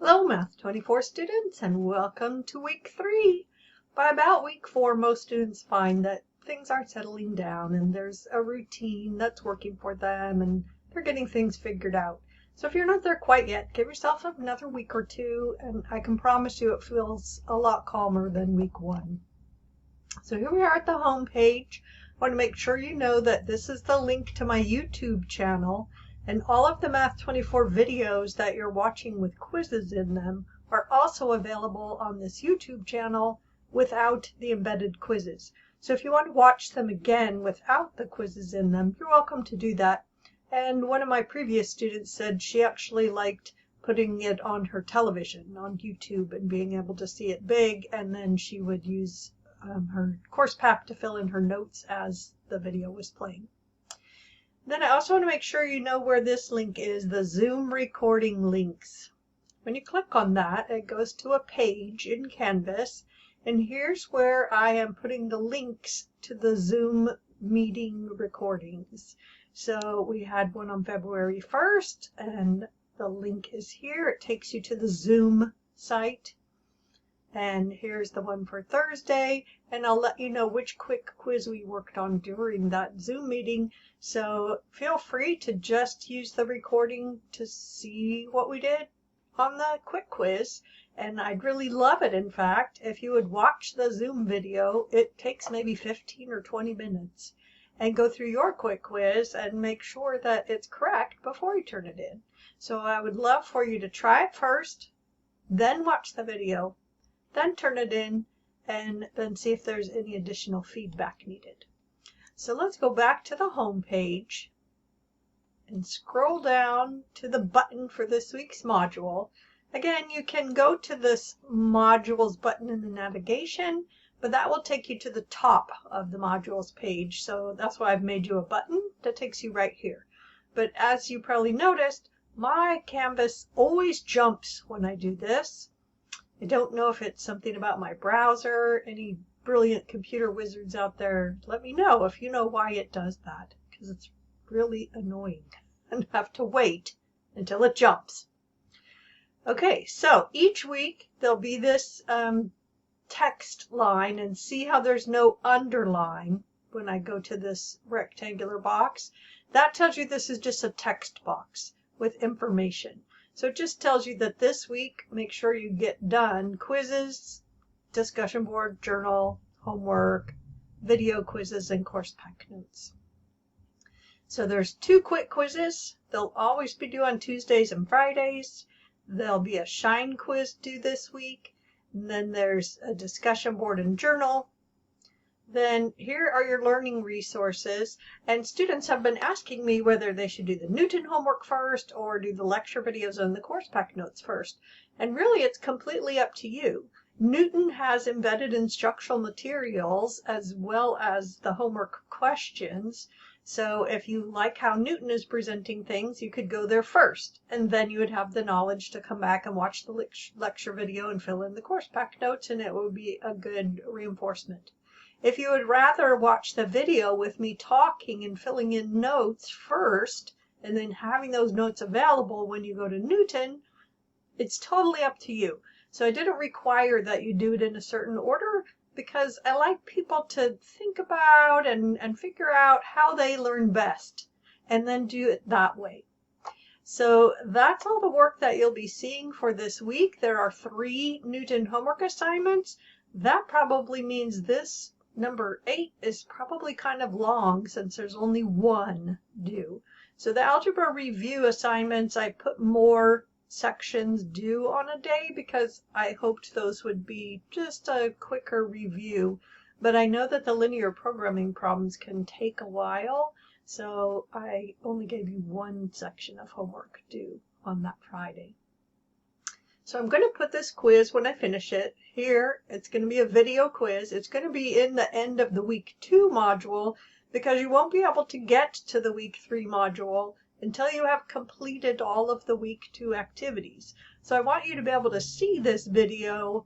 Hello, Math 24 students, and welcome to week 3. By about week 4, most students find that things are settling down and there's a routine that's working for them and they're getting things figured out. So if you're not there quite yet, give yourself another week or two, and I can promise you it feels a lot calmer than week 1. So here we are at the home page. I want to make sure you know that this is the link to my YouTube channel. And all of the Math 24 videos that you're watching with quizzes in them are also available on this YouTube channel without the embedded quizzes. So if you want to watch them again without the quizzes in them, you're welcome to do that. And one of my previous students said she actually liked putting it on her television on YouTube and being able to see it big, and then she would use her course pack to fill in her notes as the video was playing. Then I also want to make sure you know where this link is, the Zoom recording links. When you click on that, it goes to a page in Canvas, and here's where I am putting the links to the Zoom meeting recordings. So we had one on February 1st, and the link is here. It takes you to the Zoom site. And here's the one for Thursday, and I'll let you know which quick quiz we worked on during that Zoom meeting. So feel free to just use the recording to see what we did on the quick quiz. And I'd really love it, in fact, if you would watch the Zoom video. It takes maybe 15 or 20 minutes. And go through your quick quiz and make sure that it's correct before you turn it in. So I would love for you to try it first, then watch the video, then turn it in, and then see if there's any additional feedback needed. So let's go back to the home page and scroll down to the button for this week's module. Again, you can go to this modules button in the navigation, but that will take you to the top of the modules page. So that's why I've made you a button that takes you right here. But as you probably noticed, my Canvas always jumps when I do this. I don't know if it's something about my browser. Any brilliant computer wizards out there, let me know if you know why it does that, because it's really annoying and have to wait until it jumps. Okay, so each week there'll be this text line, and see how there's no underline when I go to this rectangular box. That tells you this is just a text box with information. So it just tells you that this week, make sure you get done quizzes, discussion board, journal, homework, video quizzes, and course pack notes. So there's 2 quick quizzes. They'll always be due on Tuesdays and Fridays. There'll be a Shine quiz due this week. And then there's a discussion board and journal. Then here are your learning resources, and students have been asking me whether they should do the Newton homework first or do the lecture videos and the course pack notes first. And really it's completely up to you. Newton has embedded instructional materials as well as the homework questions. So if you like how Newton is presenting things, you could go there first, and then you would have the knowledge to come back and watch the lecture video and fill in the course pack notes, and it would be a good reinforcement. If you would rather watch the video with me talking and filling in notes first, and then having those notes available when you go to Newton, it's totally up to you. So I didn't require that you do it in a certain order, because I like people to think about and figure out how they learn best, and then do it that way. So that's all the work that you'll be seeing for this week. There are 3 Newton homework assignments. That probably means this number 8 is probably kind of long since there's only 1 due. So the algebra review assignments, I put more sections due on a day because I hoped those would be just a quicker review. But I know that the linear programming problems can take a while, so I only gave you 1 section of homework due on that Friday. So I'm going to put this quiz when I finish it. Here, it's going to be a video quiz. It's going to be in the end of the week 2 module, because you won't be able to get to the week 3 module until you have completed all of the week 2 activities. So I want you to be able to see this video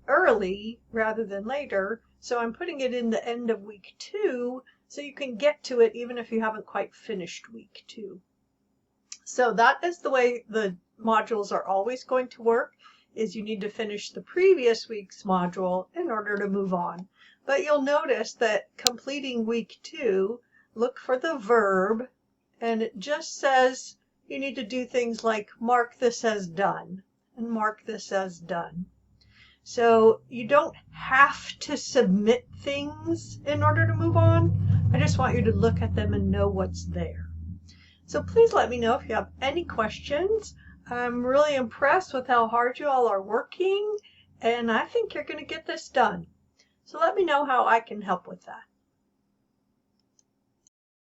early rather than later. So I'm putting it in the end of week 2 so you can get to it even if you haven't quite finished week 2. So that is the way the modules are always going to work is you need to finish the previous week's module in order to move on. But you'll notice that completing week 2, look for the verb, and it just says you need to do things like mark this as done and mark this as done. So you don't have to submit things in order to move on. I just want you to look at them and know what's there. So please let me know if you have any questions. I'm really impressed with how hard you all are working, and I think you're going to get this done. So let me know how I can help with that.